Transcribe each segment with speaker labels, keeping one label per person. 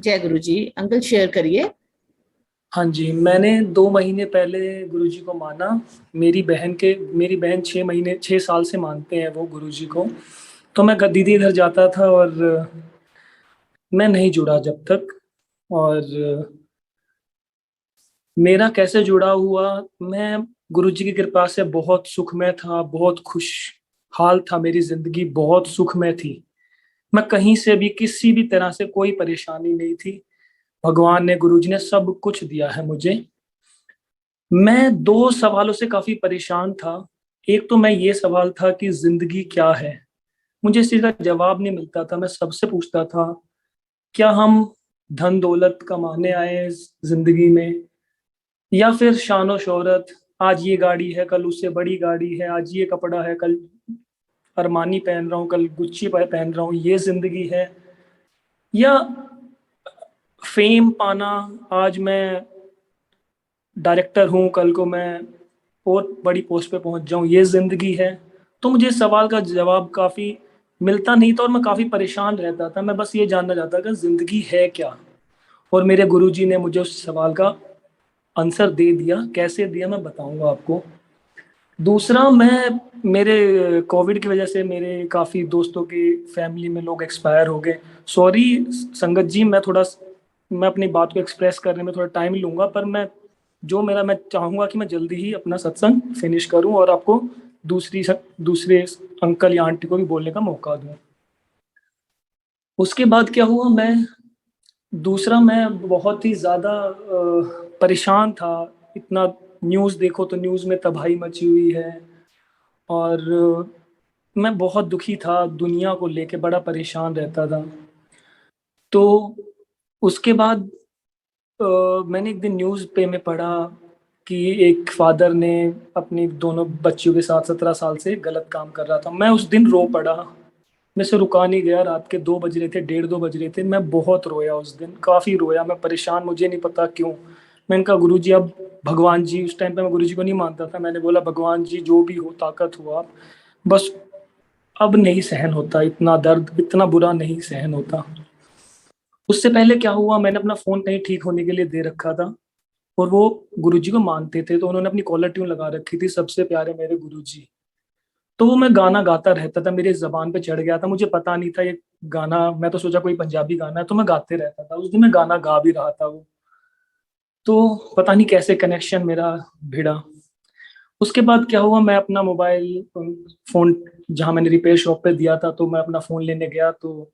Speaker 1: जय गुरु जी। Uncle share करिए।
Speaker 2: हाँ जी, मैंने 2 महीने पहले गुरुजी को माना। मेरी बहन 6 साल से मानते हैं वो गुरुजी को। तो मैं दीदी इधर जाता था और मैं नहीं जुड़ा जब तक। और मेरा कैसे जुड़ा हुआ, मैं गुरुजी की कृपा से बहुत सुखमय था, बहुत खुशहाल था। मेरी जिंदगी बहुत सुखमय थी। मैं कहीं से भी किसी भी तरह से कोई परेशानी नहीं थी। भगवान ने, गुरुजी ने सब कुछ दिया है मुझे। मैं दो सवालों से काफी परेशान था। एक तो मैं ये सवाल था कि जिंदगी क्या है। मुझे इस चीज का जवाब नहीं मिलता था। मैं सबसे पूछता था, क्या हम धन दौलत कमाने आए हैं इस जिंदगी में, या फिर शानो शोहरत। आज ये गाड़ी है, कल उससे बड़ी गाड़ी है। आज ये कपड़ा है, कल अरमानी पहन रहा हूँ, कल गुच्ची पहन रहा हूँ। ये जिंदगी है, या फेम पाना। आज मैं डायरेक्टर हूँ, कल को मैं और बड़ी पोस्ट पे पहुंच जाऊं, ये जिंदगी है। तो मुझे इस सवाल का जवाब काफी मिलता नहीं था और मैं काफी परेशान रहता था। मैं बस ये जानना चाहता था कि जिंदगी है क्या। और मेरे गुरुजी ने मुझे उस सवाल का आंसर दे दिया। कैसे दिया मैं बताऊंगा आपको। दूसरा, मैं मेरे कोविड की वजह से मेरे काफी दोस्तों की फैमिली में लोग एक्सपायर हो गए। सॉरी संगत जी, मैं अपनी बात को एक्सप्रेस करने में थोड़ा टाइम लूंगा, पर मैं चाहूंगा कि मैं जल्दी ही अपना सत्संग फिनिश करूं और आपको दूसरे अंकल या आंटी को भी बोलने का मौका दूं। उसके बाद क्या हुआ, मैं बहुत ही ज्यादा परेशान था। इतना न्यूज़ देखो तो न्यूज़ में तबाही मची हुई है। और मैं बहुत दुखी था, दुनिया को लेके बड़ा परेशान रहता था। तो उसके बाद मैंने एक दिन न्यूज़ पे में पढ़ा कि एक फादर ने अपनी दोनों बच्चियों के साथ 17 साल से गलत काम कर रहा था। मैं उस दिन रो पड़ा। मैं से रुका नहीं गया। रात के 2 बज रहे थे, 1:30 2 बज रहे थे। मैं बहुत रोया उस दिन, काफी रोया। मैं परेशान, मुझे नहीं पता क्यों। मैंने कहा गुरु जी, अब भगवान जी, उस टाइम पे मैं गुरु जी को नहीं मानता था। मैंने बोला भगवान जी, जो भी हो, ताकत हो आप, बस अब नहीं सहन होता, इतना दर्द, इतना बुरा नहीं सहन होता। उससे पहले क्या हुआ, मैंने अपना फोन कहीं ठीक होने के लिए दे रखा था। और वो गुरुजी को मानते थे, तो उन्होंने अपनी कॉलर ट्यून लगा रखी थी, सबसे प्यारे मेरे गुरुजी। तो वो मैं गाना गाता रहता था, मेरी जबान पे चढ़ गया था। मुझे पता नहीं था ये गाना, मैं तो सोचा कोई पंजाबी गाना है, तो मैं गाते रहता था। उस दिन मैं गाना गा भी रहा था वो। तो पता नहीं कैसे कनेक्शन मेरा भिड़ा। उसके बाद क्या हुआ, मैं अपना मोबाइल फोन जहाँ मैंने रिपेयर शॉप पे दिया था, तो मैं अपना फोन लेने गया। तो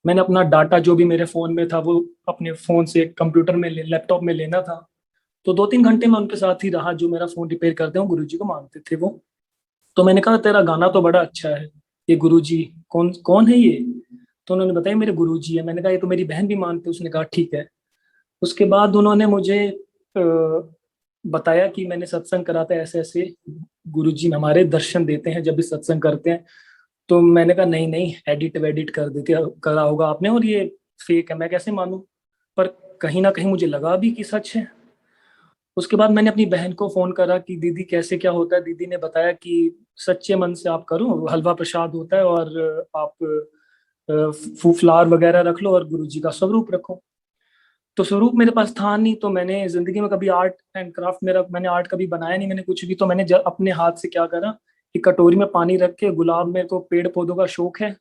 Speaker 2: मैंने अपना डाटा जो भी मेरे फोन में था वो अपने फोन से कंप्यूटर में लैपटॉप में लेना था। तो 2 3 घंटे मैं उनके साथ ही रहा, जो मेरा फोन रिपेयर करते हैं, गुरु जी को मानते थे वो। तो मैंने कहा तेरा गाना तो बड़ा अच्छा है, ये गुरु जी कौन कौन है ये। तो उन्होंने बताया मेरे गुरु जी है। मैंने कहा ये तो मेरी बहन भी मानती है। उसने कहा ठीक है। उसके बाद उन्होंने मुझे बताया कि मैंने सत्संग करा था ऐसे ऐसे, गुरु जी हमारे दर्शन देते हैं जब भी सत्संग करते हैं। तो मैंने कहा नहीं नहीं, एडिट वेडिट कर देते करा होगा आपने, और ये फेक है, मैं कैसे मानूं। पर कहीं ना कहीं मुझे लगा भी कि सच है। उसके बाद मैंने अपनी बहन को फोन करा कि दीदी कैसे क्या होता है। दीदी ने बताया कि सच्चे मन से आप करो, हलवा प्रसाद होता है, और आप फ्लावर वगैरह रख लो और गुरु जी का स्वरूप रखो। तो स्वरूप मेरे पास था नहीं, तो मैंने जिंदगी में कभी आर्ट एंड क्राफ्ट, मेरा मैंने आर्ट कभी बनाया नहीं, मैंने कुछ भी। तो मैंने अपने हाथ से क्या करा कि कटोरी में पानी रख के, गुलाब, मेरे को पेड़ पौधों का शौक है,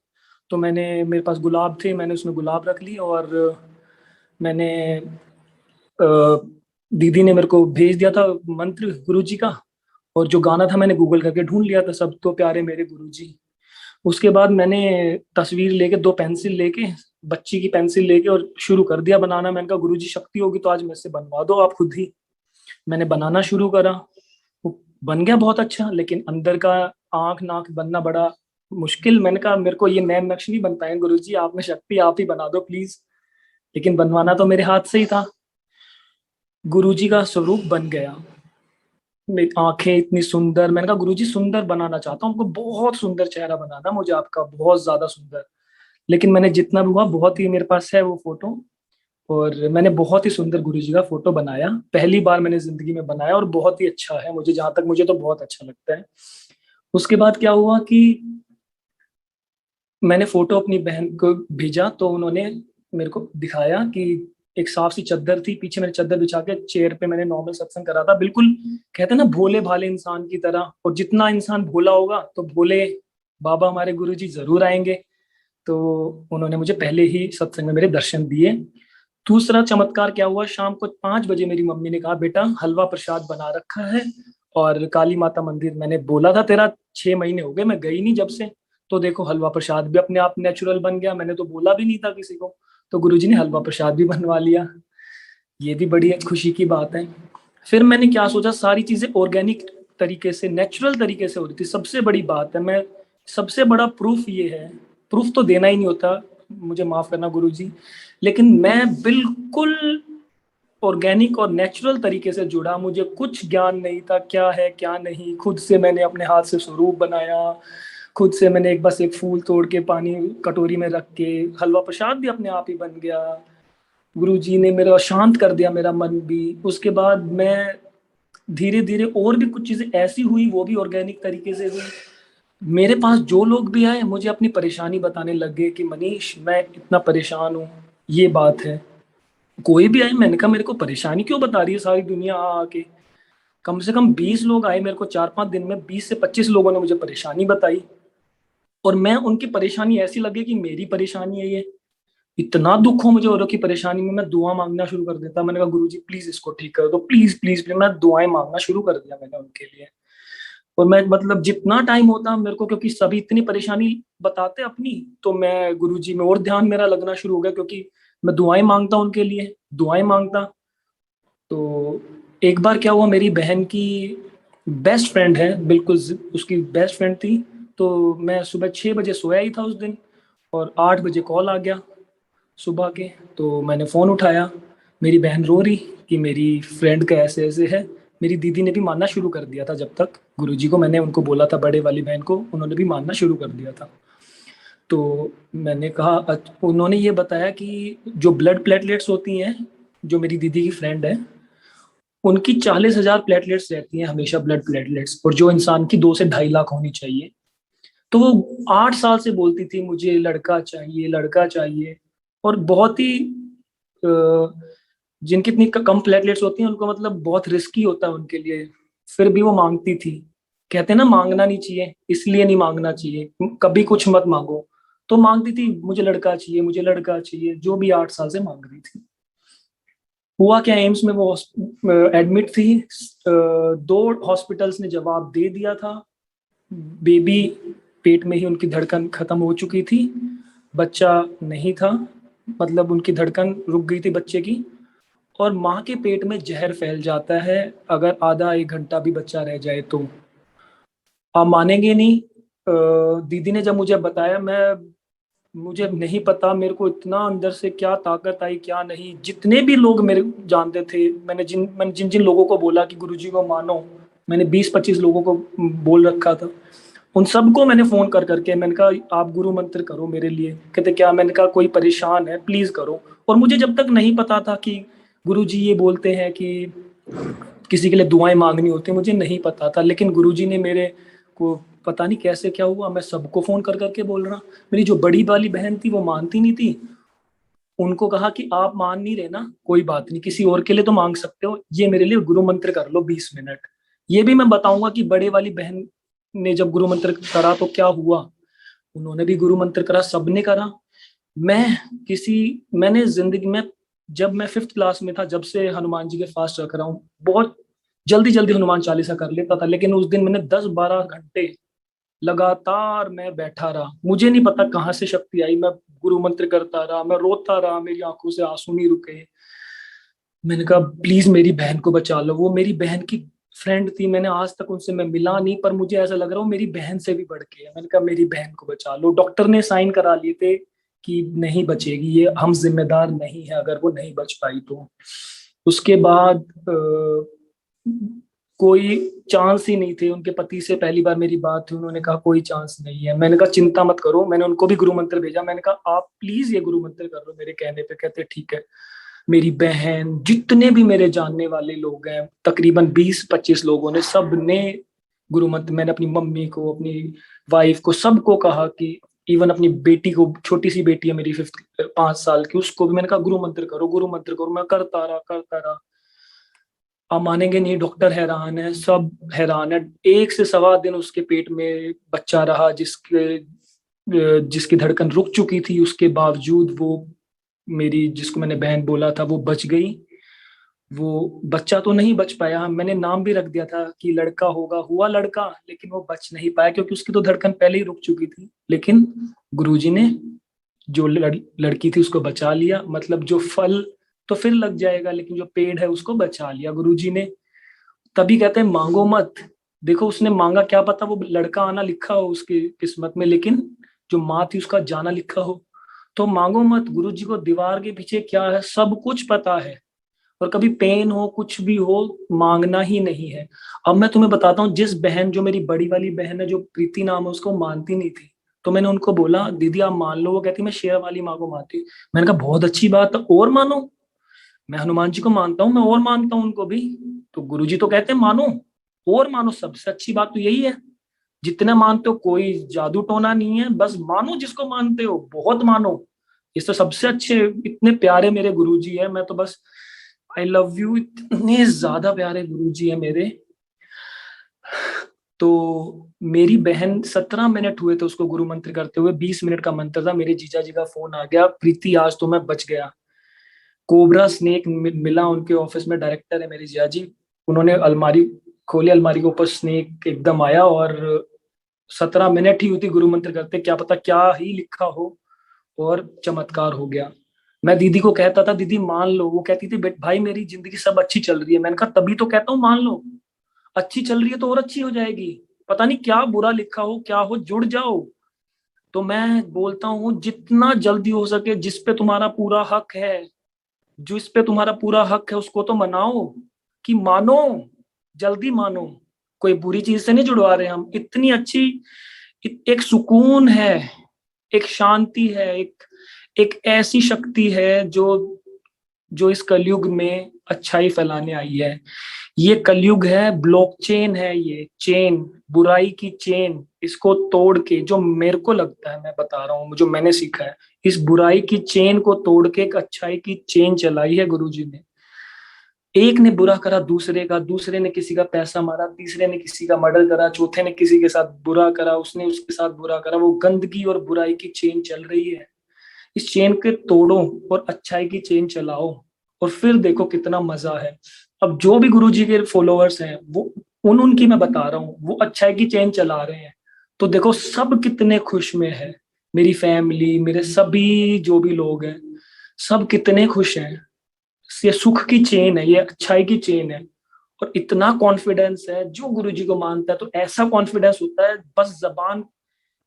Speaker 2: तो मेरे पास गुलाब थे, मैंने उसमें गुलाब रख ली। और मैंने अ, दीदी ने मेरे को भेज दिया था मंत्र गुरु जी का। और जो गाना था मैंने गूगल करके ढूंढ लिया था, सब तो प्यारे मेरे गुरु जी। उसके बाद मैंने तस्वीर लेके, 2 पेंसिल लेके, बच्ची की पेंसिल लेके, और शुरू कर दिया बनाना। मैंने कहा गुरु जी शक्ति होगी तो आज मेरे से बनवा दो आप खुद ही। मैंने बनाना शुरू करा। वो बन गया बहुत अच्छा, लेकिन अंदर का आंख नाक बनना बड़ा मुश्किल। मैंने कहा मेरे को ये नए नक्श नहीं बन पाएंगे गुरु जी, आप में शक्ति, आप ही बना दो प्लीज। लेकिन बनवाना तो मेरे हाथ से ही था। गुरु जी का स्वरूप बन गया। मेरी आंखें इतनी सुंदर। मैंने कहा गुरुजी सुंदर बनाना चाहता हूँ, हमको बहुत सुंदर चेहरा बनाना मुझे आपका, बहुत ज्यादा सुंदर। लेकिन मैंने जितना भी हुआ, बहुत ही मेरे पास है वो फोटो। और मैंने बहुत ही सुंदर गुरुजी का फोटो बनाया, पहली बार मैंने जिंदगी में बनाया, और बहुत ही अच्छा है मुझे, जहां तक मुझे तो बहुत अच्छा लगता है। उसके बाद क्या हुआ कि मैंने फोटो अपनी बहन को भेजा, तो उन्होंने मेरे को दिखाया कि एक साफ सी चद्दर थी, पीछे मैंने चद्दर बिछा के चेयर पे मैंने नॉर्मल सत्संग करा था, बिल्कुल कहते हैं ना भोले भाले इंसान की तरह। और जितना इंसान भोला होगा तो भोले बाबा हमारे गुरुजी जरूर आएंगे। तो उन्होंने मुझे पहले ही सत्संग में मेरे दर्शन दिए। दूसरा चमत्कार क्या हुआ, शाम को 5 बजे मेरी मम्मी ने कहा बेटा हलवा प्रसाद बना रखा है, और काली माता मंदिर मैंने बोला था तेरा 6 महीने हो गए मैं गई नहीं जब से, तो देखो हलवा प्रसाद भी अपने आप नेचुरल बन गया, मैंने तो बोला भी नहीं था किसी को, तो गुरुजी ने हलवा प्रसाद भी बनवा लिया। ये भी बड़ी खुशी की बात है। फिर मैंने क्या सोचा, सारी चीजें ऑर्गेनिक तरीके से नेचुरल तरीके से हो रही थी, सबसे बड़ी बात है। मैं सबसे बड़ा प्रूफ ये है, प्रूफ तो देना ही नहीं होता, मुझे माफ करना गुरुजी, लेकिन मैं बिल्कुल ऑर्गेनिक और नेचुरल तरीके से जुड़ा। मुझे कुछ ज्ञान नहीं था क्या है क्या नहीं, खुद से मैंने अपने हाथ से स्वरूप बनाया, खुद से मैंने एक बस एक फूल तोड़ के पानी कटोरी में रख के हलवा प्रसाद भी अपने आप ही बन गया। गुरुजी ने मेरा शांत कर दिया मेरा मन भी। उसके बाद मैं धीरे धीरे और भी कुछ चीजें ऐसी हुई, वो भी ऑर्गेनिक तरीके से हुई। मेरे पास जो लोग भी आए मुझे अपनी परेशानी बताने लग गए कि मनीष मैं इतना परेशान हूँ, ये बात है। कोई भी आए, मैंने कहा मेरे को परेशानी क्यों बता रही है सारी दुनिया आके। कम से कम 20 लोग आए मेरे को 4-5 दिन में, 20 से 25 लोगों ने मुझे परेशानी बताई, और मैं उनकी परेशानी ऐसी लगी कि मेरी परेशानी है ये। इतना दुख हो मुझे औरों की परेशानी में, मैं दुआ मांगना शुरू कर देता। मैंने कहा गुरुजी प्लीज इसको ठीक कर दो, प्लीज प्लीज प्लीज, मैं दुआएं मांगना शुरू कर दिया मैंने उनके लिए। और मैं मतलब जितना टाइम होता मेरे को, क्योंकि सभी इतनी परेशानी बताते अपनी, तो मैं गुरुजी में और ध्यान मेरा लगना शुरू हो गया, क्योंकि मैं दुआएं मांगता उनके लिए, दुआएं मांगता। तो एक बार क्या हुआ, मेरी बहन की बेस्ट फ्रेंड है, बिल्कुल उसकी बेस्ट फ्रेंड थी। तो मैं सुबह 6 बजे सोया ही था उस दिन, और 8 बजे कॉल आ गया सुबह के। तो मैंने फ़ोन उठाया, मेरी बहन रो रही कि मेरी फ्रेंड का ऐसे ऐसे है। मेरी दीदी ने भी मानना शुरू कर दिया था, जब तक गुरुजी को मैंने उनको बोला था, बड़े वाली बहन को, उन्होंने भी मानना शुरू कर दिया था। तो मैंने कहा उन्होंने ये बताया कि जो ब्लड प्लेटलेट्स होती हैं, जो मेरी दीदी की फ्रेंड है, उनकी 40,000 प्लेटलेट्स रहती हैं हमेशा, ब्लड प्लेटलेट्स, और जो इंसान की 2 से 2.5 लाख होनी चाहिए। तो वो 8 साल से बोलती थी मुझे लड़का चाहिए लड़का चाहिए। और बहुत ही जिनकी इतनी कम प्लेटलेट्स होती हैं उनको मतलब बहुत रिस्की होता है उनके लिए, फिर भी वो मांगती थी। कहते हैं ना मांगना नहीं चाहिए, इसलिए नहीं मांगना चाहिए, कभी कुछ मत मांगो। तो मांगती थी मुझे लड़का चाहिए मुझे लड़का चाहिए, जो भी 8 साल से मांग रही थी। हुआ क्या, एम्स में वो एडमिट थी। 2 हॉस्पिटल्स ने जवाब दे दिया था, बेबी पेट में ही उनकी धड़कन खत्म हो चुकी थी, बच्चा नहीं था, मतलब उनकी धड़कन रुक गई थी बच्चे की। और माँ के पेट में जहर फैल जाता है अगर आधा 1 घंटा भी बच्चा रह जाए तो। आप मानेंगे नहीं, दीदी ने जब मुझे बताया, मुझे नहीं पता मेरे को इतना अंदर से क्या ताकत आई क्या नहीं। जितने भी लोग मेरे जानते थे, मैंने जिन जिन लोगों को बोला कि गुरुजी को मानो, मैंने 20-25 लोगों को बोल रखा था, उन सबको मैंने फोन कर करके मैंने कहा आप गुरु मंत्र करो मेरे लिए। कहते क्या, मैंने कहा कोई परेशान है प्लीज करो। और मुझे जब तक नहीं पता था कि गुरुजी ये बोलते हैं कि किसी के लिए दुआएं मांगनी होती है, मुझे नहीं पता था, लेकिन गुरुजी ने मेरे को पता नहीं कैसे क्या हुआ, मैं सबको फोन कर करके बोल रहा। मेरी जो बड़ी वाली बहन थी वो मानती नहीं थी, उनको कहा कि आप मान नहीं रहे ना, कोई बात नहीं, किसी और के लिए तो मांग सकते हो, ये मेरे लिए गुरु मंत्र कर लो 20 मिनट। ये भी मैं बताऊंगा कि बड़े वाली बहन ने जब गुरु मंत्र करा तो क्या हुआ। उन्होंने भी गुरु मंत्र करा, सबने करा। मैं मैंने जिंदगी में, जब मैं 5th क्लास में था, जब से हनुमान जी के फास्ट रख रहा हूँ, बहुत जल्दी जल्दी हनुमान चालीसा कर लेता था, लेकिन उस दिन मैंने 10-12 घंटे लगातार मैं बैठा रहा। मुझे नहीं पता कहाँ से शक्ति आई, मैं गुरु मंत्र करता रहा, मैं रोता रहा, मेरी आंखों से आंसू नहीं रुके। मैंने कहा प्लीज मेरी बहन को बचा लो। वो मेरी बहन की फ्रेंड थी, मैंने आज तक उनसे मैं मिला नहीं, पर मुझे ऐसा लग रहा हो मेरी बहन से भी बढ़ के है। मैंने कहा मेरी बहन को बचा लो। डॉक्टर ने साइन करा लिए थे कि नहीं बचेगी, ये हम जिम्मेदार नहीं है अगर वो नहीं बच पाई तो। उसके बाद कोई चांस ही नहीं थे। उनके पति से पहली बार मेरी बात हुई, उन्होंने कहा कोई चांस नहीं है। मैंने कहा चिंता मत करो, मैंने उनको भी गुरु मंत्र भेजा, मैंने कहा आप प्लीज ये गुरु मंत्र कर लो मेरे कहने पे। कहते ठीक है। मेरी बहन, जितने भी मेरे जानने वाले लोग हैं, तकरीबन 20-25 लोगों ने, सब ने गुरु मंत्र, मैंने अपनी मम्मी को, अपनी वाइफ को, सबको कहा कि इवन अपनी बेटी को, छोटी सी बेटी है मेरी 5 साल की, उसको भी मैंने कहा गुरु मंत्र करो, गुरु मंत्र करो। मैं करता रहा। आप मानेंगे नहीं, डॉक्टर हैरान है, सब हैरान है। 1 से 1.25 दिन उसके पेट में बच्चा रहा, जिसकी धड़कन रुक चुकी थी, उसके बावजूद वो मेरी, जिसको मैंने बहन बोला था, वो बच गई। वो बच्चा तो नहीं बच पाया, मैंने नाम भी रख दिया था कि लड़का होगा, हुआ लड़का, लेकिन वो बच नहीं पाया क्योंकि उसकी तो धड़कन पहले ही रुक चुकी थी। लेकिन गुरुजी ने जो लड़की थी उसको बचा लिया। मतलब जो फल तो फिर लग जाएगा, लेकिन जो पेड़ है उसको बचा लिया गुरुजी ने। तभी कहते हैं मांगो मत। देखो उसने मांगा, क्या पता वो लड़का आना लिखा हो उसकी किस्मत में, लेकिन जो माँ थी उसका जाना लिखा हो। तो मांगो मत, गुरुजी को दीवार के पीछे क्या है सब कुछ पता है। और कभी पेन हो, कुछ भी हो, मांगना ही नहीं है। अब मैं तुम्हें बताता हूँ, जिस बहन, जो मेरी बड़ी वाली बहन है, जो प्रीति नाम है, उसको मानती नहीं थी, तो मैंने उनको बोला दीदी आप मान लो। वो कहती मैं शेर वाली माँ को मानती हूँ। मैंने कहा बहुत अच्छी बात है, और मानो। मैं हनुमान जी को मानता हूँ, मैं और मानता हूँ उनको भी। तो गुरुजी तो कहते हैं मानो, और मानो, सबसे अच्छी बात तो यही है। जितने मानते हो, कोई जादू टोना नहीं है, बस मानो जिसको मानते हो, बहुत मानो। ये तो सबसे अच्छे, इतने प्यारे मेरे गुरुजी है। मैं तो बस आई लव यू, इतने ज्यादा प्यारे गुरुजी है मेरे। तो मेरी बहन, 17 मिनट हुए थे उसको गुरु मंत्र करते हुए, 20 मिनट का मंत्र था। मेरे जीजा जी का फोन आ गया, प्रीति आज तो मैं बच गया। कोबरा स्नेक मिला उनके ऑफिस में, डायरेक्टर है मेरे जिया जी। उन्होंने अलमारी खोली, अलमारी के ऊपर स्नेक एकदम आया, और 17 मिनट ही हुई थी गुरु मंत्र करते, क्या पता क्या ही लिखा हो, और चमत्कार हो गया। मैं दीदी को कहता था दीदी मान लो, वो कहती थी बेट भाई मेरी जिंदगी सब अच्छी चल रही है। मैंने कहा तभी तो कहता हूँ मान लो, अच्छी चल रही है तो और अच्छी हो जाएगी। पता नहीं क्या बुरा लिखा हो, क्या हो, जुड़ जाओ। तो मैं बोलता हूँ जितना जल्दी हो सके, जिस पे तुम्हारा पूरा हक है, जिस पे तुम्हारा पूरा हक है, उसको तो मनाओ, कि मानो, जल्दी मानो। कोई बुरी चीज से नहीं जुड़वा रहे हम, इतनी अच्छी, एक सुकून है, एक शांति है, एक ऐसी शक्ति है जो जो इस कलयुग में अच्छाई फैलाने आई है। ये कलयुग है, ब्लॉकचेन है, ये चेन, बुराई की चेन, इसको तोड़ के, जो मेरे को लगता है, मैं बता रहा हूँ जो मैंने सीखा है, इस बुराई की चेन को तोड़ के एक अच्छाई की चेन चलाई है गुरुजी ने। एक ने बुरा करा दूसरे का, दूसरे ने किसी का पैसा मारा, तीसरे ने किसी का मर्डर करा, चौथे ने किसी के साथ बुरा करा, उसने उसके साथ बुरा करा। वो गंदगी और बुराई की चेन चल रही है। इस चेन के तोड़ो और अच्छाई की चेन चलाओ, और फिर देखो कितना मजा है। अब जो भी गुरुजी के फॉलोअर्स हैं, वो उनकी मैं बता रहा हूँ, वो अच्छाई की चेन चला रहे हैं। तो देखो सब कितने खुश में है, मेरी फैमिली, मेरे सभी जो भी लोग हैं, सब कितने खुश हैं। ये सुख की चेन है, ये अच्छाई की चेन है। और इतना कॉन्फिडेंस है, जो गुरुजी को मानता है तो ऐसा कॉन्फिडेंस होता है, बस जबान,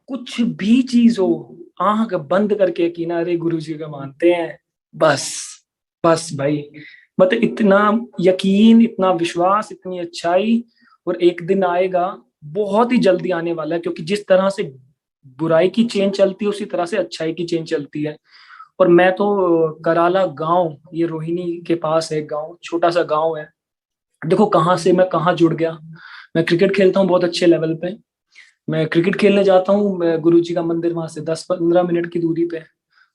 Speaker 2: कुछ भी चीज हो, आंख बंद करके कि ना अरे गुरु जी का मानते हैं, बस। बस भाई, मतलब इतना यकीन, इतना विश्वास, इतनी अच्छाई। और एक दिन आएगा, बहुत ही जल्दी आने वाला है, क्योंकि जिस तरह से बुराई की चेन चलती है, उसी तरह से अच्छाई की चेन चलती है। और मैं तो कराला गांव, ये रोहिणी के पास है गांव, छोटा सा गांव है। देखो कहाँ से मैं कहाँ जुड़ गया। मैं क्रिकेट खेलता हूँ बहुत अच्छे लेवल पे। मैं क्रिकेट खेलने जाता हूँ, मैं गुरु जी का मंदिर वहां से 10-15 मिनट की दूरी पे है।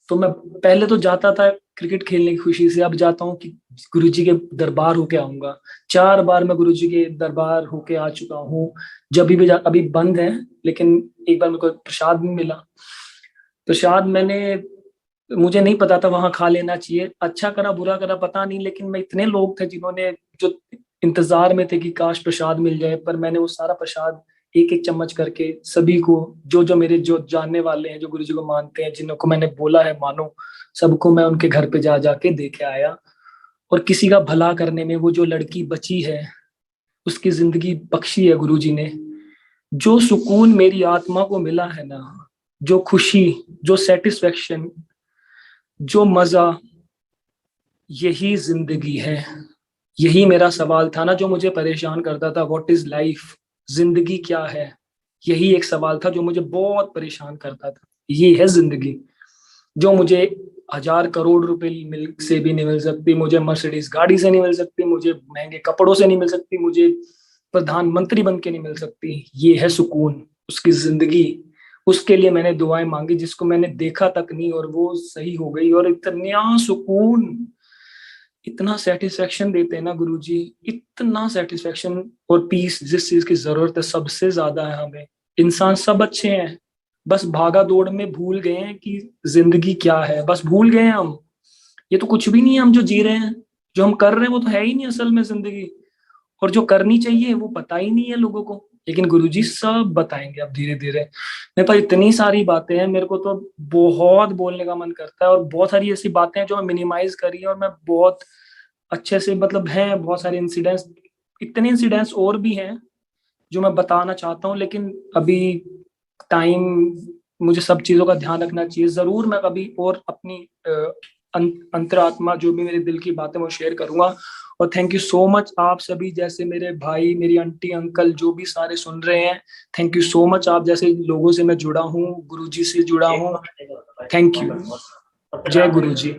Speaker 2: तो मैं पहले तो जाता था क्रिकेट खेलने की खुशी से, अब जाता हूँ कि गुरु जी के दरबार होके आऊंगा। 4 बार मैं गुरु जी के दरबार होके आ चुका हूँ। जब भी अभी बंद है, लेकिन एक बार मेरे को प्रसाद भी मिला। प्रसाद मुझे नहीं पता था वहां खा लेना चाहिए, अच्छा करा बुरा करा पता नहीं, लेकिन मैं, इतने लोग थे जिन्होंने, जो इंतजार में थे कि काश प्रसाद मिल जाए, पर मैंने वो सारा प्रसाद एक एक चम्मच करके सभी को, जो जो मेरे जो जानने वाले हैं, जो गुरु जी को मानते हैं, जिनको मैंने बोला है मानो, सबको मैं उनके घर पे जा जाके देखे आया। और किसी का भला करने में, वो जो लड़की बची है, उसकी जिंदगी बख्शी है गुरु जी ने। जो सुकून मेरी आत्मा को मिला है ना, जो खुशी, जो सेटिस्फेक्शन, जो मजा, यही जिंदगी है। यही मेरा सवाल था ना, जो मुझे परेशान करता था, व्हाट इज लाइफ, जिंदगी क्या है। यही एक सवाल था जो मुझे बहुत परेशान करता था। ये है जिंदगी, जो मुझे 1000 करोड़ रुपए मिल से भी नहीं मिल सकती, मुझे मर्सिडीज गाड़ी से नहीं मिल सकती, मुझे महंगे कपड़ों से नहीं मिल सकती, मुझे प्रधानमंत्री बन के नहीं मिल सकती। ये है सुकून, उसकी जिंदगी, उसके लिए मैंने दुआएं मांगी, जिसको मैंने देखा तक नहीं, और वो सही हो गई। और इतना सुकून, इतना सेटिस्फेक्शन देते हैं ना गुरुजी, इतना सेटिस्फेक्शन और पीस, जिस चीज की जरूरत है सबसे ज्यादा है हमें। इंसान सब अच्छे हैं, बस भागा दौड़ में भूल गए हैं कि जिंदगी क्या है, बस भूल गए हैं हम। ये तो कुछ भी नहीं है हम जो जी रहे हैं, जो हम कर रहे हैं वो तो है ही नहीं असल में जिंदगी। और जो करनी चाहिए वो पता ही नहीं है लोगों को, लेकिन गुरुजी सब बताएंगे अब धीरे धीरे। मेरे पास इतनी सारी बातें हैं, मेरे को तो बहुत बोलने का मन करता है, और बहुत सारी ऐसी बातें हैं जो मैं मिनिमाइज करी है, और मैं बहुत अच्छे से, मतलब है बहुत सारे इंसिडेंट्स, इतने इंसिडेंट्स और भी हैं जो मैं बताना चाहता हूँ, लेकिन अभी टाइम, मुझे सब चीजों का ध्यान रखना चाहिए। जरूर मैं कभी और अपनी अंतरात्मा, जो भी मेरे दिल की बातें, वो शेयर करूंगा। और थैंक यू सो मच आप सभी, जैसे मेरे भाई, मेरी आंटी, अंकल, जो भी सारे सुन रहे हैं, थैंक यू सो मच। आप जैसे लोगों से मैं जुड़ा हूँ, गुरुजी से जुड़ा हूँ। Thank you. जय गुरुजी।